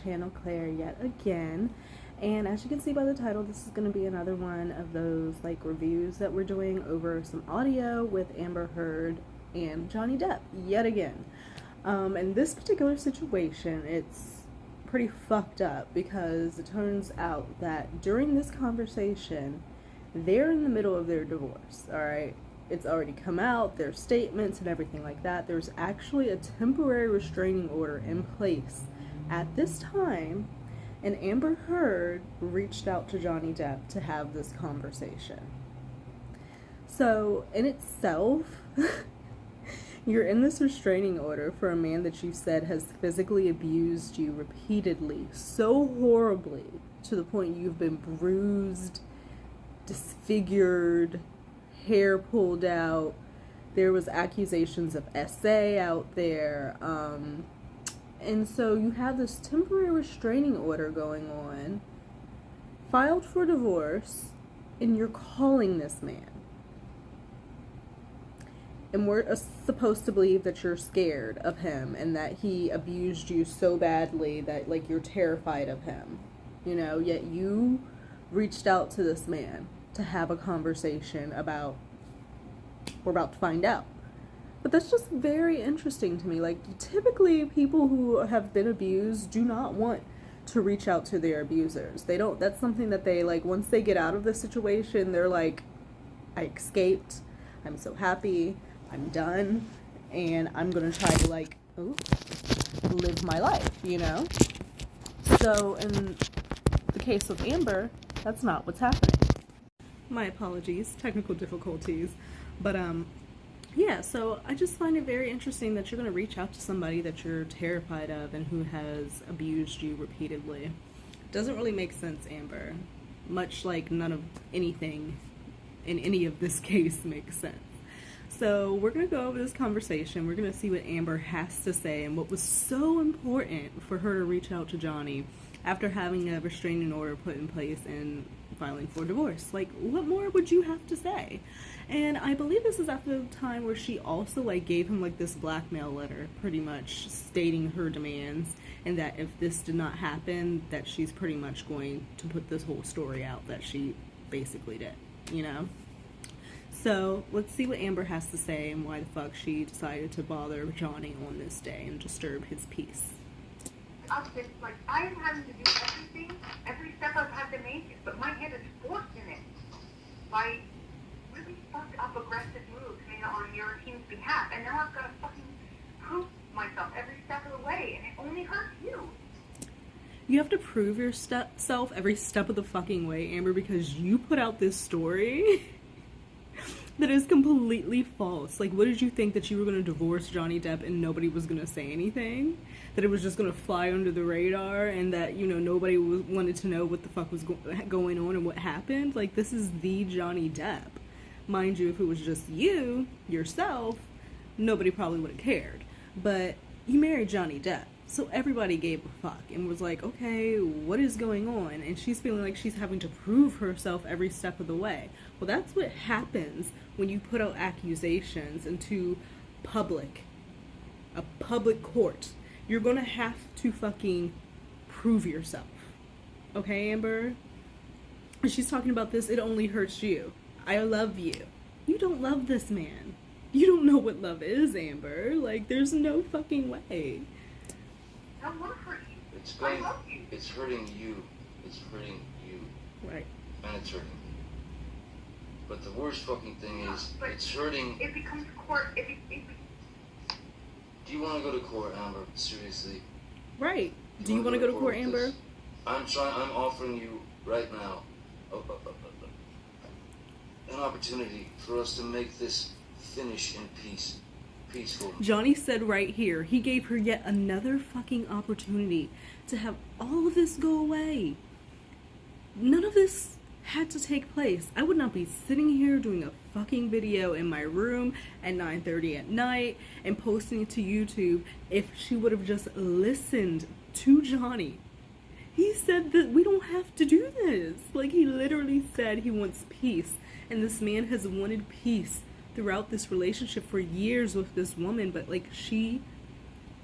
channel, Claire, yet again. And as you can see by the title, this is going to be another one of those like reviews that we're doing over some audio with Amber Heard and Johnny Depp yet again. In this particular situation, it's pretty fucked up because it turns out that during this conversation, they're in the middle of their divorce, alright? It's already come out, their statements and everything like that. There's actually a temporary restraining order in place at this time, and Amber Heard reached out to Johnny Depp to have this conversation. So, in itself, you're in this restraining order for a man that you said has physically abused you repeatedly, so horribly, to the point you've been bruised, disfigured, hair pulled out. There was accusations of SA out there. And so you have this temporary restraining order going on, filed for divorce, and you're calling this man. And we're supposed to believe that you're scared of him and that he abused you so badly that, like, you're terrified of him. You know, yet you reached out to this man to have a conversation about, we're about to find out. But that's just very interesting to me. Like, typically people who have been abused do not want to reach out to their abusers. They don't, that's something that they, like, once they get out of the situation, they're like, I escaped, I'm so happy, I'm done, and I'm gonna try to, like, live my life, you know? So, in the case of Amber, that's not what's happening. My apologies, technical difficulties, but, yeah, so I just find it very interesting that you're going to reach out to somebody that you're terrified of and who has abused you repeatedly. It doesn't really make sense, Amber. Much like none of anything in any of this case makes sense. So we're going to go over this conversation. We're going to see what Amber has to say and what was so important for her to reach out to Johnny after having a restraining order put in place and filing for divorce. Like, what more would you have to say? And I believe this is after the time where she also, like, gave him, like, this blackmail letter, pretty much stating her demands, and that if this did not happen, that she's pretty much going to put this whole story out that she basically did, you know? So, let's see what Amber has to say and why the fuck she decided to bother Johnny on this day and disturb his peace. I've been, like, I'm having to do everything, every step I've had to make, but my head is forced in it by really fucked up aggressive moves made on your team's behalf, and now I've got to fucking prove myself every step of the way, and it only hurts you. You have to prove yourself every step of the fucking way, Amber, because you put out this story that is completely false. Like, what did you think, that you were going to divorce Johnny Depp and nobody was going to say anything? That it was just going to fly under the radar and that, you know, nobody wanted to know what the fuck was going on and what happened? Like, this is the Johnny Depp. Mind you, if it was just you, yourself, nobody probably would have cared. But you married Johnny Depp, so everybody gave a fuck and was like, okay, what is going on? And she's feeling like she's having to prove herself every step of the way. Well, that's what happens when you put out accusations into a public court. You're gonna have to fucking prove yourself. Okay, Amber? And she's talking about this, it only hurts you. I love you. You don't love this man. You don't know what love is, Amber. Like, there's no fucking way. I want to hurt you. I love you. It's hurting you. It's hurting you. Right. And it's hurting me. But the worst fucking thing is, it's hurting. It becomes court. Do you want to go to court, Amber? Seriously? Right. Do you want to go to court, Amber? I'm offering you right now an opportunity for us to make this finish in peaceful. Johnny said right here, he gave her yet another fucking opportunity to have all of this go away. None of this had to take place. I would not be sitting here doing a fucking video in my room at 9:30 at night and posting it to YouTube if she would have just listened to Johnny. He said that we don't have to do this. Like, he literally said he wants peace, and this man has wanted peace throughout this relationship for years with this woman, but, like, she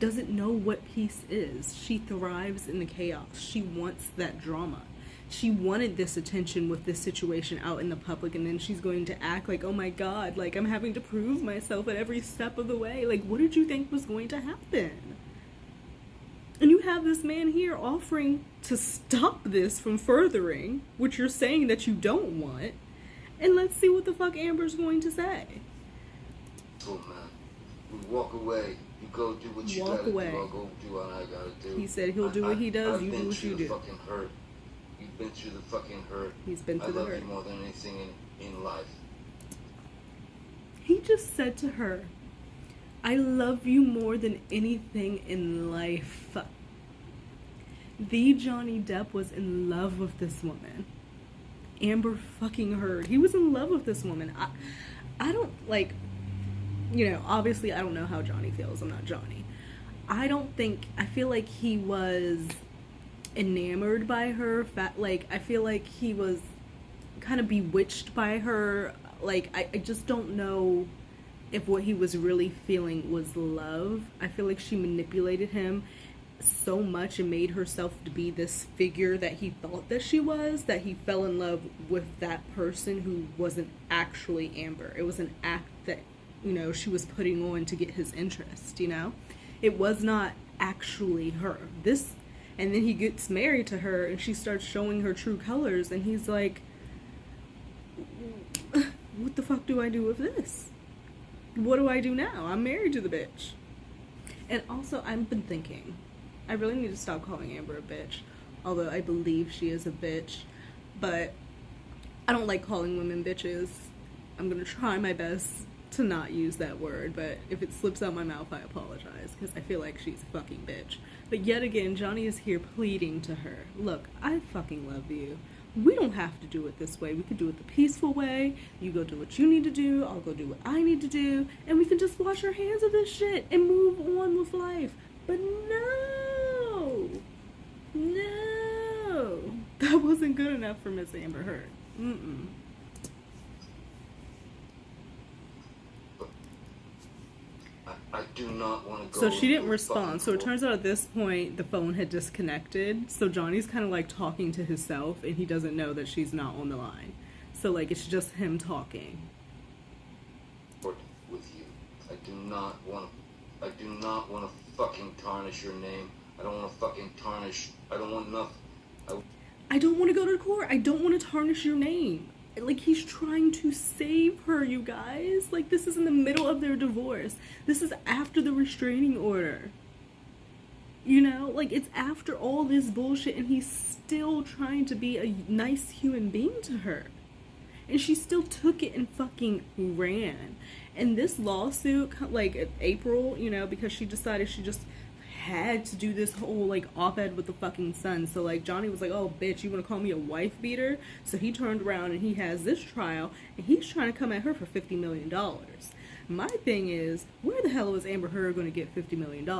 doesn't know what peace is. She thrives in the chaos. She wants that drama. She wanted this attention with this situation out in the public, and then she's going to act like, oh my god, like I'm having to prove myself at every step of the way. Like, what did you think was going to happen? And you have this man here offering to stop this from furthering, which you're saying that you don't want. And let's see what the fuck Amber's going to say. Oh man, we walk away. You go do what you gotta do. I'll go do what I gotta do. He said he'll do what he does. You do what you do. I've been through the fucking hurt. You've been through the fucking hurt. He's been through the hurt. I love you more than anything in life. He just said to her, I love you more than anything in life. The Johnny Depp was in love with this woman. Amber fucking heard. He was in love with this woman. I don't, like, you know, obviously I don't know how Johnny feels. I'm not Johnny. I feel like he was enamored by her. I feel like he was kind of bewitched by her. Like, I just don't know if what he was really feeling was love. I feel like she manipulated him so much and made herself to be this figure that he thought that she was, that he fell in love with that person who wasn't actually Amber. It was an act that, you know, she was putting on to get his interest, you know? It was not actually her. And then he gets married to her and she starts showing her true colors, and he's like, what the fuck do I do with this? What do I do now? I'm married to the bitch. And also, I've been thinking, I really need to stop calling Amber a bitch, although I believe she is a bitch, but I don't like calling women bitches. I'm gonna try my best to not use that word, but if it slips out my mouth, I apologize, because I feel like she's a fucking bitch. But yet again, Johnny is here pleading to her, look, I fucking love you. We don't have to do it this way. We could do it the peaceful way. You go do what you need to do. I'll go do what I need to do. And we can just wash our hands of this shit and move on with life. But no. That wasn't good enough for Miss Amber Heard. I do not want to go. So she didn't respond. So it turns out at this point the phone had disconnected. So Johnny's kind of like talking to himself, and he doesn't know that she's not on the line. So like it's just him talking. With you, I do not want to fucking tarnish your name. I don't want to fucking tarnish. I don't want nothing. I don't want to go to court. I don't want to tarnish your name. Like, he's trying to save her, you guys. Like, this is in the middle of their divorce. This is after the restraining order. You know? Like, it's after all this bullshit, and he's still trying to be a nice human being to her. And she still took it and fucking ran. And this lawsuit, like, April, you know, because she decided she just had to do this whole like op-ed with the fucking Sun. So like Johnny was like, oh bitch, you want to call me a wife beater? So he turned around and he has this trial, and he's trying to come at her for $50 million. My thing is, where the hell is Amber Heard going to get $50 million?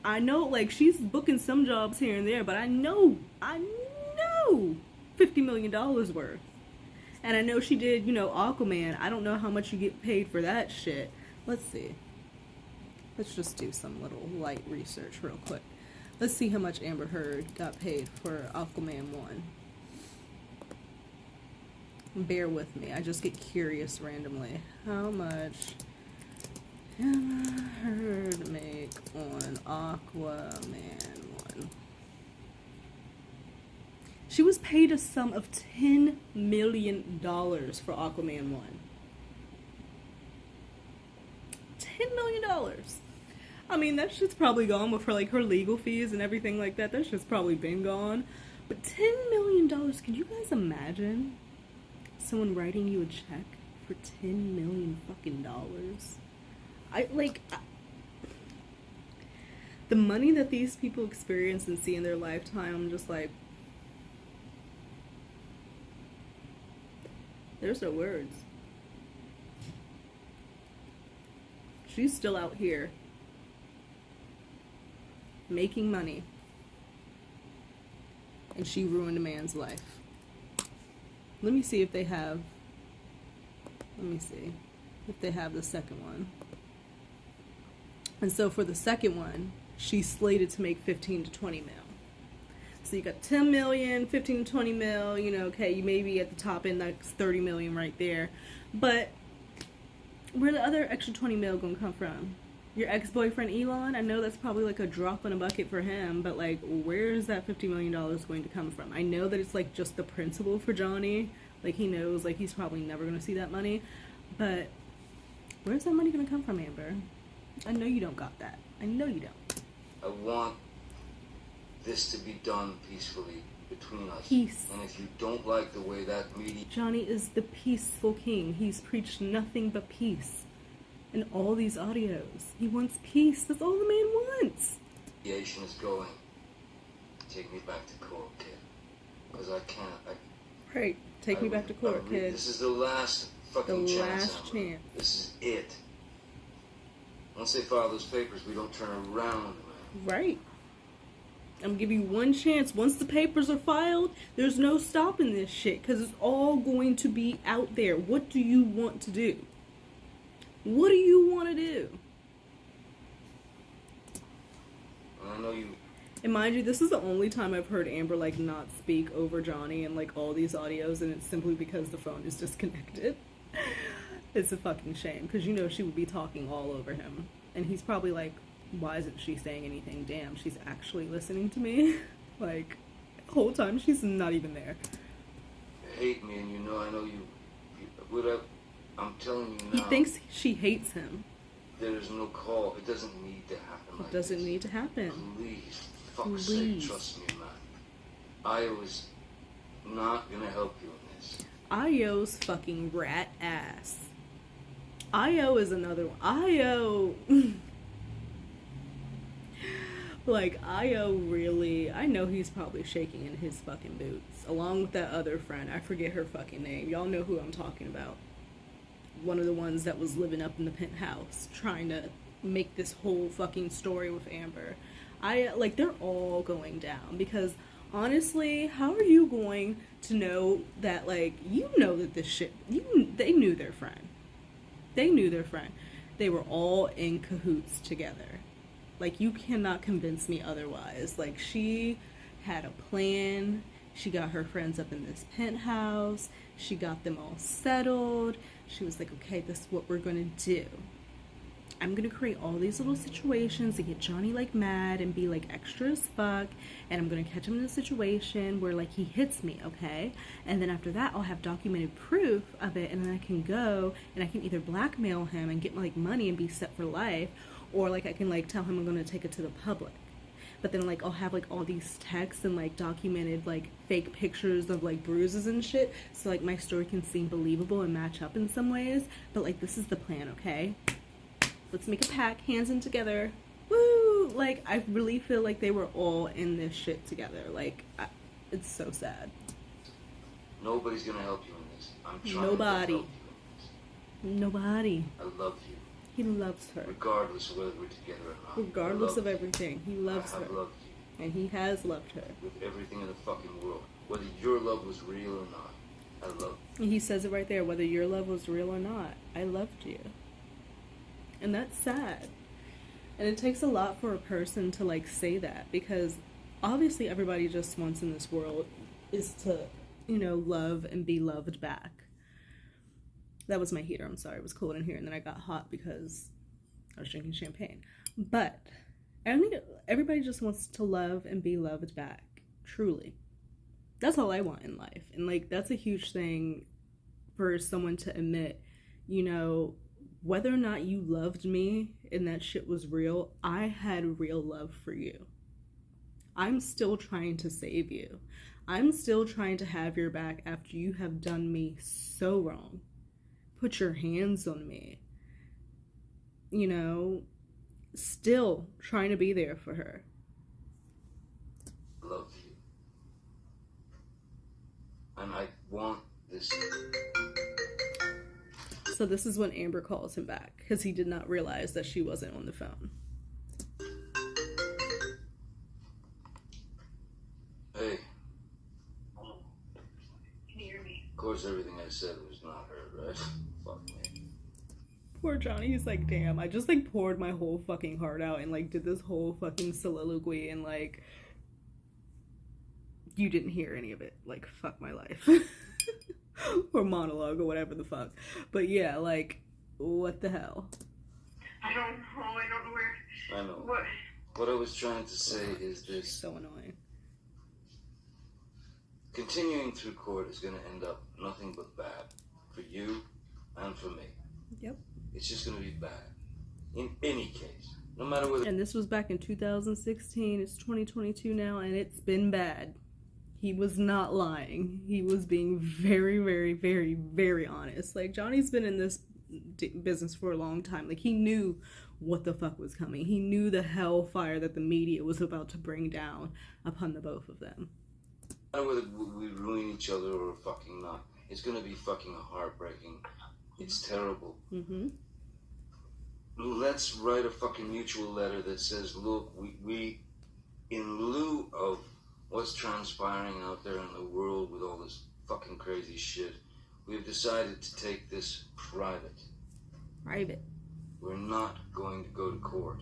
I know like she's booking some jobs here and there, but I know $50 million worth. And I know she did, you know, Aquaman. I don't know how much you get paid for that shit. Let's see. Let's just do some little light research real quick. Let's see how much Amber Heard got paid for Aquaman 1. Bear with me. I just get curious randomly. How much Amber Heard make on Aquaman 1? She was paid a sum of $10 million for Aquaman 1. $10 million. I mean, that shit's probably gone with her, like, her legal fees and everything like that. That shit's probably been gone. But $10 million, can you guys imagine someone writing you a check for $10 million fucking dollars? The money that these people experience and see in their lifetime, I'm just like, there's no words. She's still out here making money, and she ruined a man's life. Let me see if they have the second one. And so for the second one, she's slated to make 15 to 20 mil. So you got 10 million, 15 to 20 mil, you know, okay, you may be at the top end, that's 30 million right there. But where the other extra 20 mil gonna come from? Your ex-boyfriend Elon? I know that's probably like a drop in a bucket for him, but like, where is that $50 million going to come from? I know that it's like just the principal for Johnny. Like, he knows, like, he's probably never gonna see that money. But where's that money gonna come from, Amber? I know you don't got that. I know you don't. I want this to be done peacefully between us. Peace. And if you don't like the way that media... Johnny is the peaceful king. He's preached nothing but peace in all these audios. He wants peace. That's all the man wants. ...mediation is going. Take me back to court, kid. Because I can't... Right. Take me back to court, kid. This is the last fucking chance. The last chance. This is it. Once they file those papers, we don't turn around, man. Right. I'm gonna give you one chance. Once the papers are filed, there's no stopping this shit, because it's all going to be out there. What do you want to do? What do you want to do? I know you... And mind you, this is the only time I've heard Amber, like, not speak over Johnny in, like, all these audios, and it's simply because the phone is disconnected. It's a fucking shame, because you know she would be talking all over him. And he's probably like, why isn't she saying anything? Damn, she's actually listening to me. Like, the whole time she's not even there. You hate me, and you know, I know you I'm telling you now. He thinks she hates him. There is no call. It doesn't need to happen like It doesn't this. need to happen. Please, fuck's sake, trust me, man. I was not gonna help you in this. Io's fucking rat ass. Io is another one. Io... Like, Io really... I know he's probably shaking in his fucking boots. Along with that other friend. I forget her fucking name. Y'all know who I'm talking about. One of the ones that was living up in the penthouse. Trying to make this whole fucking story with Amber. Like, they're all going down. Because, honestly, how are you going to know that, like... You know that this shit... They knew their friend. They knew their friend. They were all in cahoots together. Like, you cannot convince me otherwise. Like, she had a plan. She got her friends up in this penthouse. She got them all settled. She was like, okay, this is what we're going to do. I'm going to create all these little situations to get Johnny, like, mad and be, like, extra as fuck. And I'm going to catch him in a situation where, like, he hits me, okay? And then after that, I'll have documented proof of it. And then I can go and I can either blackmail him and get, like, money and be set for life. Or, like, I can, like, tell him I'm going to take it to the public. But then, like, I'll have, like, all these texts and, like, documented, like, fake pictures of, like, bruises and shit. So, like, my story can seem believable and match up in some ways. But, like, this is the plan, okay? Let's make a pact, hands in together. Woo! Like, I really feel like they were all in this shit together. Like, it's so sad. Nobody's going to help you in this. I'm trying Nobody. to help you in this. Nobody. I love you. He loves her. Regardless of whether we're together or not. Regardless of everything, he loves her. I have loved you. And he has loved her. With everything in the fucking world. Whether your love was real or not. I love you. And he says it right there, whether your love was real or not. I loved you. And that's sad. And it takes a lot for a person to, like, say that. Because obviously everybody just wants in this world is to, you know, love and be loved back. That was my heater, I'm sorry, it was cold in here, and then I got hot because I was drinking champagne. But I think everybody just wants to love and be loved back, truly. That's all I want in life. And, like, that's a huge thing for someone to admit, you know, whether or not you loved me and that shit was real, I had real love for you. I'm still trying to save you. I'm still trying to have your back after you have done me so wrong. Put your hands on me, you know, still trying to be there for her. Love you. And I want this. So this is when Amber calls him back because he did not realize that she wasn't on the phone. Hey. Can you hear me? Of course, everything I said was not her, right? Fuck me. Poor Johnny, he's like, damn, I just like poured my whole fucking heart out and like did this whole fucking soliloquy and like you didn't hear any of it. Like, fuck my life. Or monologue or whatever the fuck. But yeah, like, what the hell? I don't know where. I know. What I was trying to say is this. So annoying. Continuing through court is going to end up nothing but bad. For you and for me. Yep. It's just going to be bad. In any case. No matter whether... And this was back in 2016. It's 2022 now, and it's been bad. He was not lying. He was being very, very, very, very honest. Like, Johnny's been in this business for a long time. Like, he knew what the fuck was coming. He knew the hellfire that the media was about to bring down upon the both of them. No matter whether we ruin each other or fucking not, it's gonna be fucking heartbreaking. It's terrible. Mm-hmm. Let's write a fucking mutual letter that says, look, we in lieu of what's transpiring out there in the world with all this fucking crazy shit, we've decided to take this private. Private. We're not going to go to court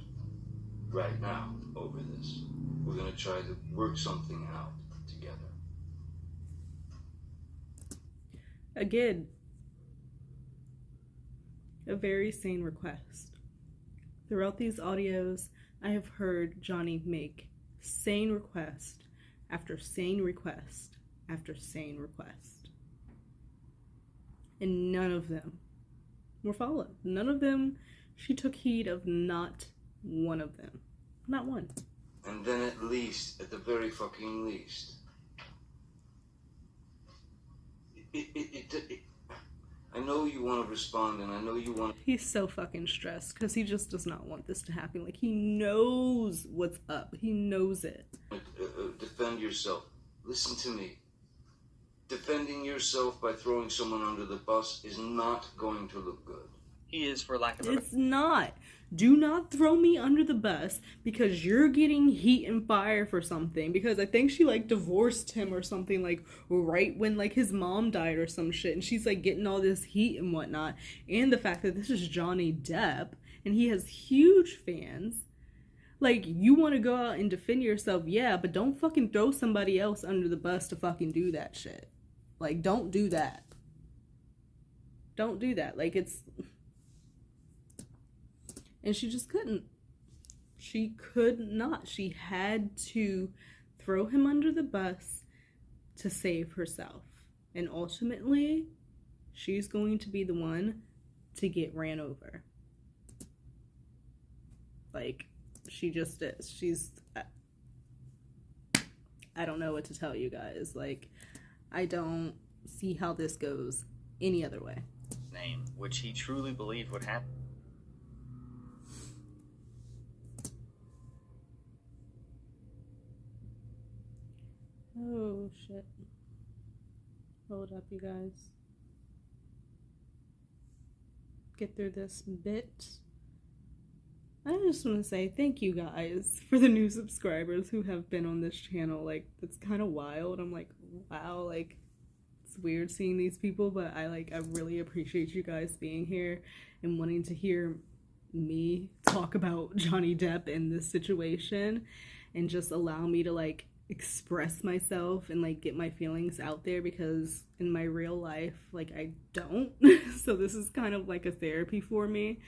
right now over this. We're going to try to work something out together. Again, a very sane request. Throughout these audios, I have heard Johnny make sane request after sane request after sane request. And none of them were followed. None of them, she took heed of not one of them. Not one. And then at least, at the very fucking least, I know you want to respond, and I know you want... He's so fucking stressed, because he just does not want this to happen. Like, he knows what's up. He knows it. Defend yourself. Listen to me. Defending yourself by throwing someone under the bus is not going to look good. He is, for lack of a... It's not. Do not throw me under the bus because you're getting heat and fire for something. Because I think she, like, divorced him or something, like, right when, like, his mom died or some shit. And she's, like, getting all this heat and whatnot. And the fact that this is Johnny Depp. And he has huge fans. Like, you want to go out and defend yourself, yeah. But don't fucking throw somebody else under the bus to fucking do that shit. Like, don't do that. Don't do that. Like, it's... And she just couldn't. She could not. She had to throw him under the bus to save herself. And ultimately, she's going to be the one to get ran over. Like, she just is. She's... I don't know what to tell you guys. Like, I don't see how this goes any other way. Name, which he truly believed would happen. Oh, shit. Hold up, you guys. Get through this bit. I just want to say thank you guys for the new subscribers who have been on this channel. Like, it's kind of wild. I'm like, wow, like, it's weird seeing these people, but I really appreciate you guys being here and wanting to hear me talk about Johnny Depp in this situation and just allow me to, like, express myself and, like, get my feelings out there, because in my real life, like, I don't. So this is kind of like a therapy for me,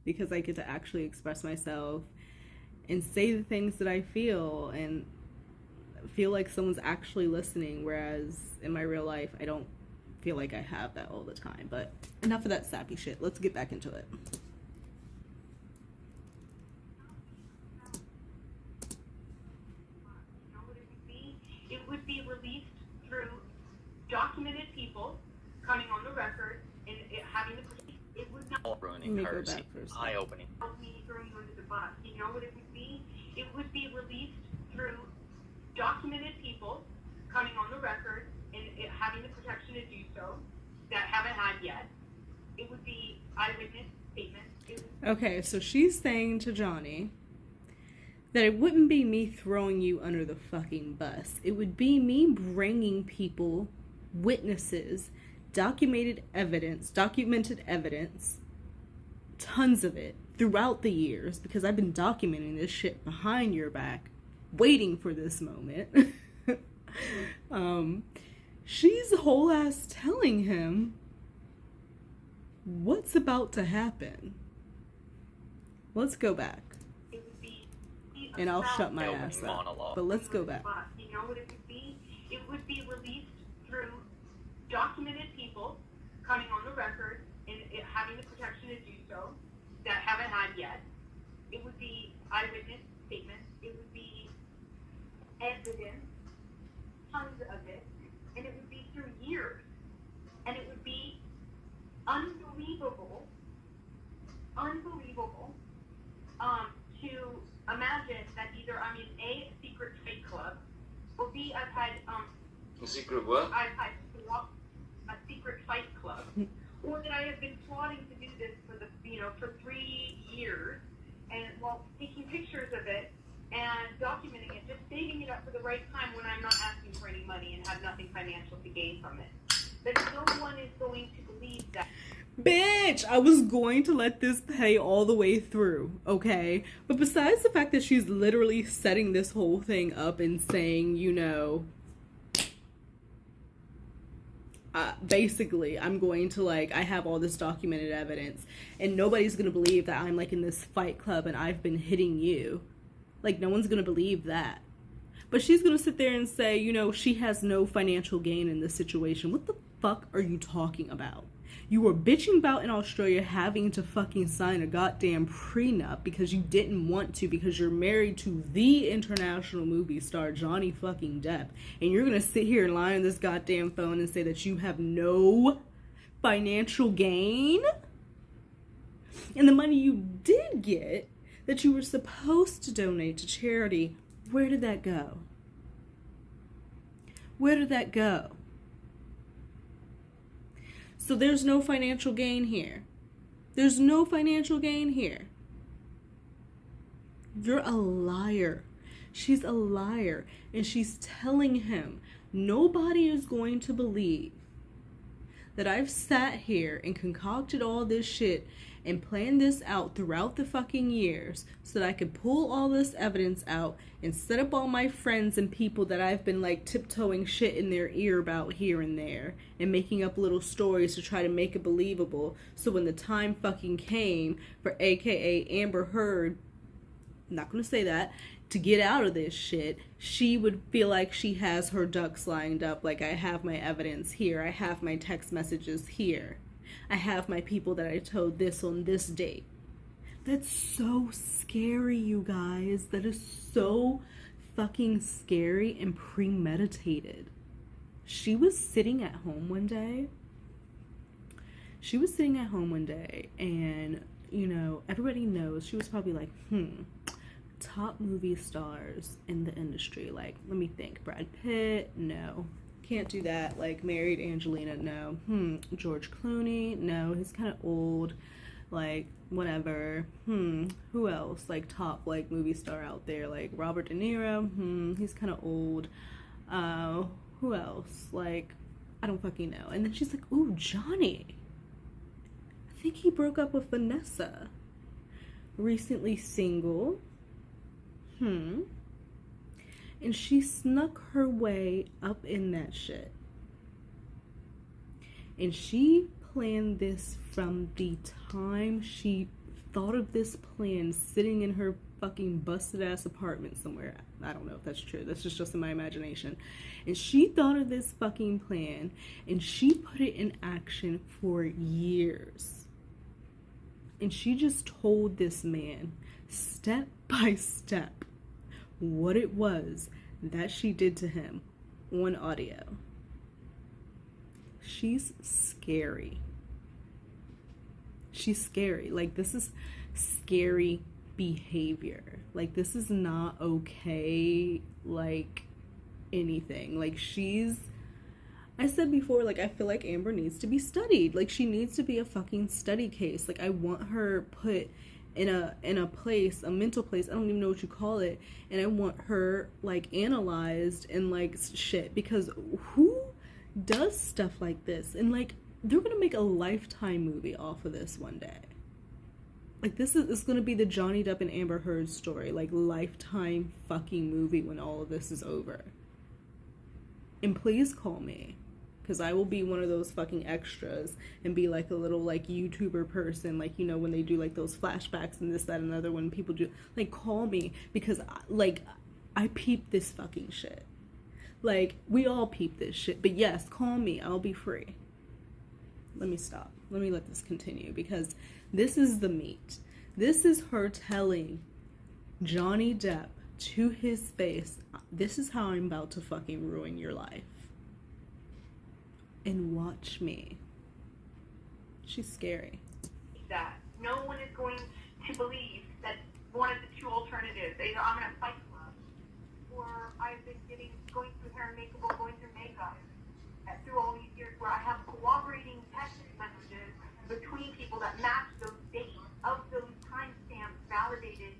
because I get to actually express myself and say the things that I feel and feel like someone's actually listening, whereas in my real life, I don't feel like I have that all the time. But enough of that sappy shit. Let's get back into it. It would be released through documented people coming on the record and having the... It would not... All ruining courtesy. Eye-opening. Me throwing you under the bus. You know what it would be? It would be released through documented people coming on the record and having the protection to do so that haven't had yet. It would be eyewitness statements. Okay, so she's saying to Johnny that it wouldn't be me throwing you under the fucking bus. It would be me bringing people, witnesses, documented evidence tons of it throughout the years, because I've been documenting this shit behind your back, waiting for this moment. She's whole ass telling him what's about to happen. Let's go back. It would be And I'll shut my ass up. But let's go back. You know what it would be? It would be released through documented people coming on the record and it having the protection to do so that haven't had yet. It would be eyewitness statements. It would be evidence, tons of it, and it would be through years. And it would be unbelievable to imagine that either I'm in a secret fight club, or B, I've had A secret what? I've had a secret fight club, or that I have been plotting to do this for 3 years, and while taking pictures of it and documenting it, just saving it up for the right time when I'm not asking for any money and have nothing financial to gain from it. That no one is going to believe that. Bitch, I was going to let this play all the way through, okay? But besides the fact that she's literally setting this whole thing up and saying, basically, I'm going to, I have all this documented evidence, and nobody's going to believe that I'm, in this fight club and I've been hitting you. No one's going to believe that. But she's going to sit there and say, she has no financial gain in this situation. What the fuck are you talking about? You were bitching about in Australia having to fucking sign a goddamn prenup because you didn't want to, because you're married to the international movie star Johnny fucking Depp. And you're going to sit here and lie on this goddamn phone and say that you have no financial gain? And the money you did get that you were supposed to donate to charity, where did that go? Where did that go? So there's no financial gain here. There's no financial gain here. You're a liar. She's a liar. And she's telling him, nobody is going to believe that I've sat here and concocted all this shit and planned this out throughout the fucking years so that I could pull all this evidence out and set up all my friends and people that I've been tiptoeing shit in their ear about here and there and making up little stories to try to make it believable, so when the time fucking came for AKA Amber Heard, I'm not gonna say that, to get out of this shit, she would feel like she has her ducks lined up. I have my evidence here, I have my text messages here, I have my people that I told this on this date. That's so scary, you guys. That is so fucking scary and premeditated. She was sitting at home one day. And, everybody knows, she was probably top movie stars in the industry. Let me think. Brad Pitt? No. Can't do that. Married Angelina? No. George Clooney? No. He's kind of old. Whatever. Who else? Top, movie star out there? Robert De Niro? He's kind of old. Who else? I don't fucking know. And then she's like, ooh, Johnny. I think he broke up with Vanessa. Recently single. And she snuck her way up in that shit. And she planned this from the time she thought of this plan, sitting in her fucking busted ass apartment somewhere. I don't know if that's true. That's just in my imagination. And she thought of this fucking plan and she put it in action for years. And she just told this man step by step what it was that she did to him on audio. She's scary. She's scary. This is scary behavior. This is not okay, anything. I said before, I feel like Amber needs to be studied. She needs to be a fucking study case. I want her put in a place, a mental place, I don't even know what you call it, and I want her analyzed and shit, because who does stuff like this? And they're gonna make a Lifetime movie off of this one day. Like, this is going to be the Johnny Depp and Amber Heard story. Like, Lifetime fucking movie when all of this is over. And please call me. Because I will be one of those fucking extras and be like a little like YouTuber person. Like, you know, when they do like those flashbacks and this, that, and another, when people do, like, call me. Because, like, I peep this fucking shit. Like, we all peep this shit. But yes, call me. I'll be free. Let me stop. Let me let this continue. Because this is the meat. This is her telling Johnny Depp to his face, this is how I'm about to fucking ruin your life. And watch me. She's scary. That no one is going to believe that one of the two alternatives, either I'm going to fight club, or I've been going through hair and makeup, or going through makeup, through all these years where I have corroborating text messages between people that match those dates of those timestamps, validated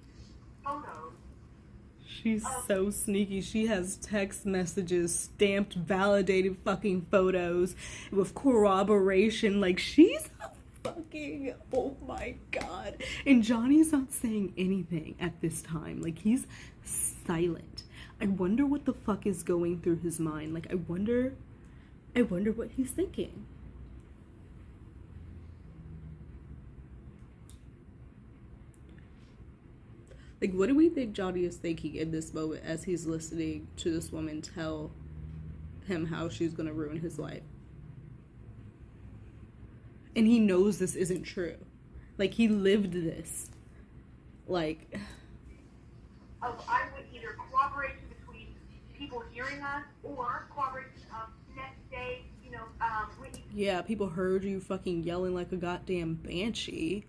photos. She's so sneaky. She has text messages, stamped, validated fucking photos with corroboration. Like, she's a fucking, oh my god. And Johnny's not saying anything at this time. Like, he's silent. I wonder what the fuck is going through his mind. Like, I wonder what he's thinking. Like, what do we think Johnny is thinking in this moment as he's listening to this woman tell him how she's gonna ruin his life? And he knows this isn't true. Like, he lived this. Like, I would either corroboration between people hearing us, or corroboration of next day, you know, Whitney. Yeah, people heard you fucking yelling like a goddamn banshee.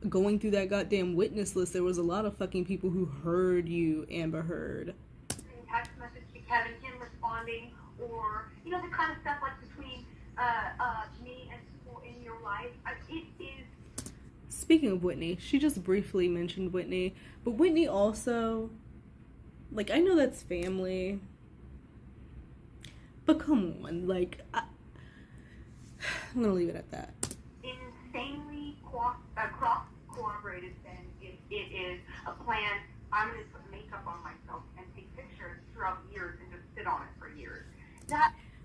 Going through that goddamn witness list, there was a lot of fucking people who heard you, Amber Heard. Text message to Kevin, him responding, or, you know, the kind of stuff like between me and people in your life. It is. Speaking of Whitney, she just briefly mentioned Whitney, but Whitney also, like, I know that's family, but come on, like, I'm gonna leave it at that. Insanely cross-corroborated, then it is a plan. I'm going to put makeup on myself and take pictures throughout years and just sit on it for years.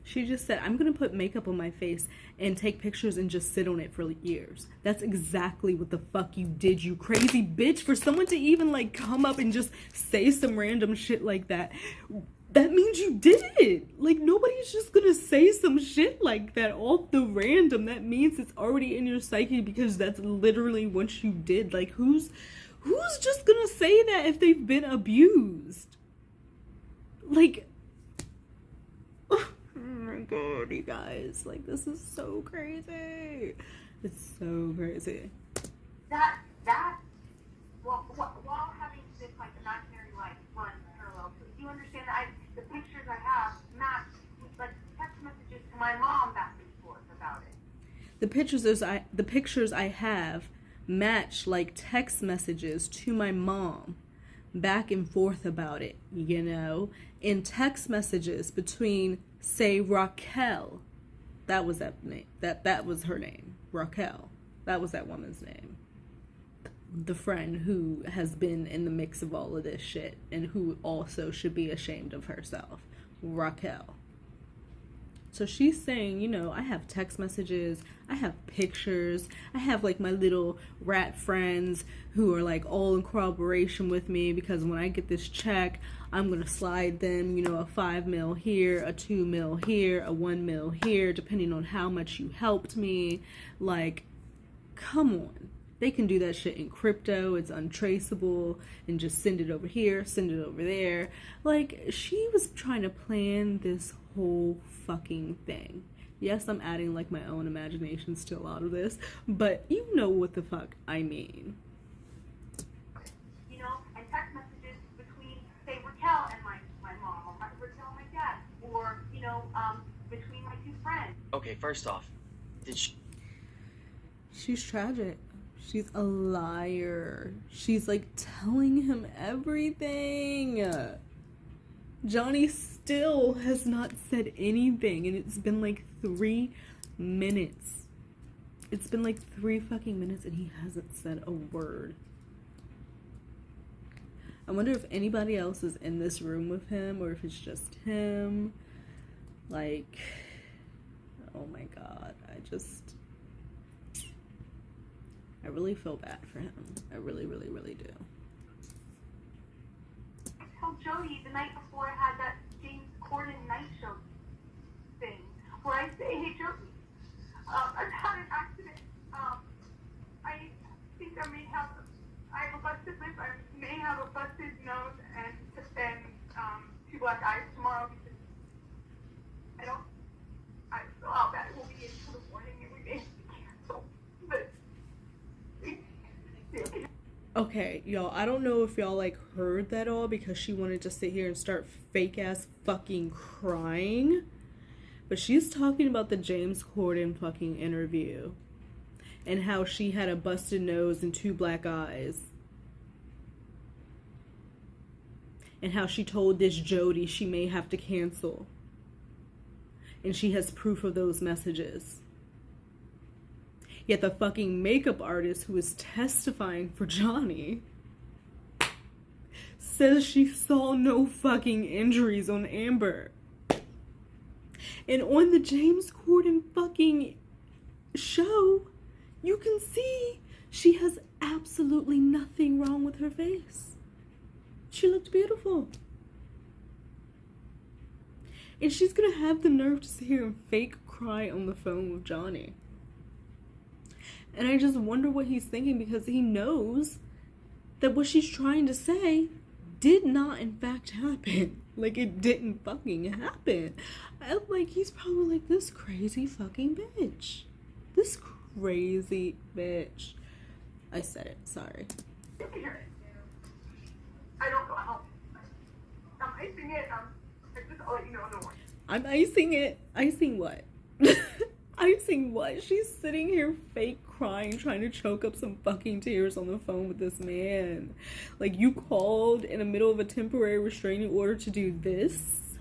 She just said, I'm going to put makeup on my face and take pictures and just sit on it for years. That's exactly what the fuck you did, you crazy bitch. For someone to even, like, come up and just say some random shit like that, that means you did it. Like, nobody's just gonna say some shit like that off the random. That means it's already in your psyche, because that's literally what you did. Like, who's just gonna say that if they've been abused? Like, oh my god, you guys. Like, this is so crazy. It's so crazy. While having this, like, imaginary life run parallel, so you understand that the pictures I have match with, like, text messages to my mom back and forth about it. The pictures I have match like text messages to my mom back and forth about it, you know? In text messages between, say, Raquel. That was that name. That was her name. Raquel. That was that woman's name. The friend who has been in the mix of all of this shit and who also should be ashamed of herself. Raquel. So she's saying, you know, I have text messages, I have pictures, I have, like, my little rat friends who are, like, all in corroboration with me, because when I get this check, I'm gonna slide them, you know, a $5 mil here, a $2 mil here, a $1 mil here, depending on how much you helped me. Like, come on. They can do that shit in crypto. It's untraceable, and just send it over here, send it over there. Like, she was trying to plan this whole fucking thing. Yes, I'm adding, like, my own imaginations to a lot of this, but you know what the fuck I mean. You know, and text messages between, say, Raquel and my mom, or Raquel and my dad, or, you know, between my two friends. Okay, first off, She's tragic. She's a liar. She's, like, telling him everything. Johnny still has not said anything, and it's been, like, 3 minutes. It's been like 3 fucking minutes and he hasn't said a word. I wonder if anybody else is in this room with him or if it's just him. Like, oh my god, I really feel bad for him. I really, really, really do. I told Jody the night before I had that James Corden night show thing, where I say, hey Jody, I've had an accident. I think I have a busted lip, I may have a busted nose, and 2 black eyes tomorrow because I don't know how bad it will be until the morning and we may cancel. But okay, y'all, I don't know if y'all like heard that all because she wanted to sit here and start fake ass fucking crying. But she's talking about the James Corden fucking interview and how she had a busted nose and 2 black eyes. And how she told this Jody she may have to cancel. And she has proof of those messages. Yet the fucking makeup artist who is testifying for Johnny says she saw no fucking injuries on Amber. And on the James Corden fucking show, you can see she has absolutely nothing wrong with her face. She looked beautiful. And she's gonna have the nerve to sit here and fake cry on the phone with Johnny. And I just wonder what he's thinking because he knows that what she's trying to say did not in fact happen. Like, it didn't fucking happen. He's probably like, this crazy fucking bitch. This crazy bitch. I said it, sorry. I don't know how. I'm icing it. I'll let you know in the morning. I'm icing it. Icing what? Icing what? She's sitting here fake crying, trying to choke up some fucking tears on the phone with this man. Like, you called in the middle of a temporary restraining order to do this?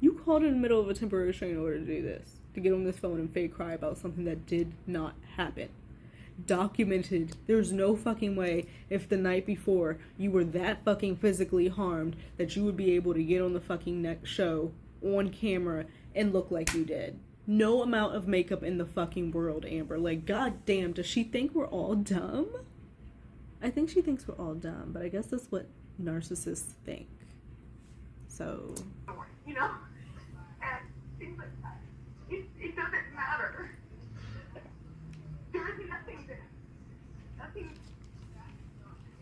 You called in the middle of a temporary restraining order to do this. To get on this phone and fake cry about something that did not happen. Documented. There's no fucking way if the night before you were that fucking physically harmed that you would be able to get on the fucking next show on camera and look like you did. No amount of makeup in the fucking world, Amber. Like, goddamn, does she think we're all dumb? I think she thinks we're all dumb, but I guess that's what narcissists think. So, you know, and things like that. It doesn't matter. There is nothing there. Nothing.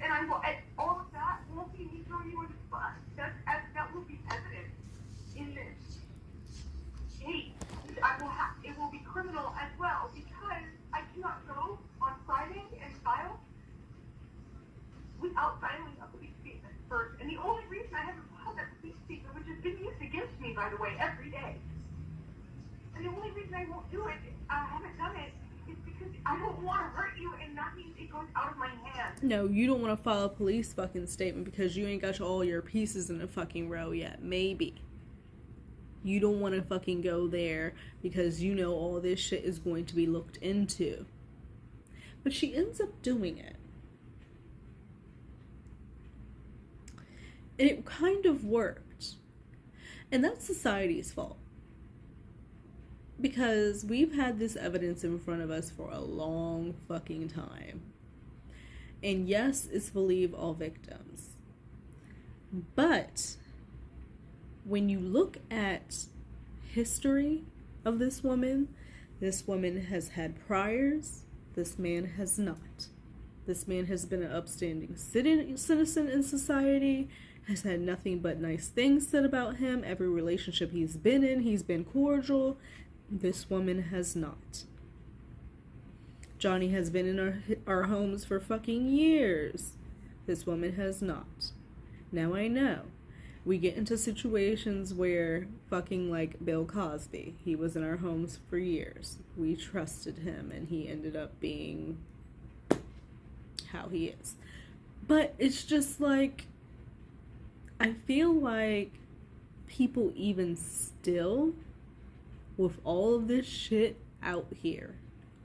And all of that won't be me throwing you in the bus. That will be evident in this case. It will be criminal as well because I cannot go on Friday and file without filing a police statement first. And the only reason I haven't filed that police statement, which has been used against me, by the way, every day. And the only reason I won't do it, I haven't done it, is because I don't want to hurt you, and that means it goes out of my hands. No, you don't want to file a police fucking statement because you ain't got all your pieces in a fucking row yet. Maybe. You don't want to fucking go there because you know all this shit is going to be looked into. But she ends up doing it. And it kind of worked. And that's society's fault. Because we've had this evidence in front of us for a long fucking time. And yes, it's believe all victims. But when you look at history of this woman has had priors. This man has not. This man has been an upstanding citizen in society, has had nothing but nice things said about him. Every relationship he's been cordial. This woman has not. Johnny has been in our homes for fucking years. This woman has not. Now I know. We get into situations where fucking like Bill Cosby. He was in our homes for years. We trusted him and he ended up being how he is. But it's just like, I feel like people even still, with all of this shit out here,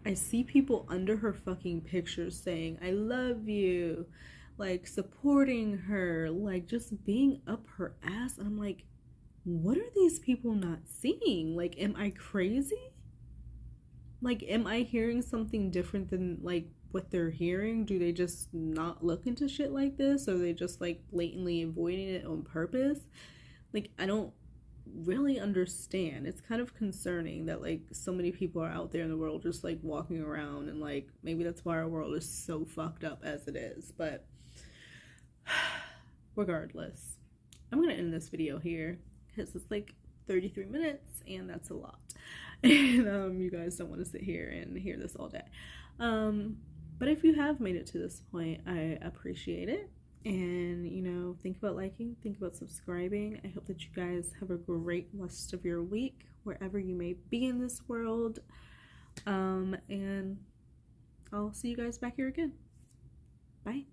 I see people under her fucking pictures saying, I love you, like supporting her, like just being up her ass. And I'm like, what are these people not seeing? Like, am I crazy? Like, am I hearing something different than like what they're hearing? Do they just not look into shit like this? Or are they just like blatantly avoiding it on purpose? Like, I don't really understand. It's kind of concerning that like so many people are out there in the world just like walking around, and like maybe that's why our world is so fucked up as it is. But regardless, I'm gonna end this video here because it's like 33 minutes and that's a lot. And you guys don't want to sit here and hear this all day. But if you have made it to this point, I appreciate it. And, you know, think about liking, think about subscribing. I hope that you guys have a great rest of your week, wherever you may be in this world. And I'll see you guys back here again. Bye.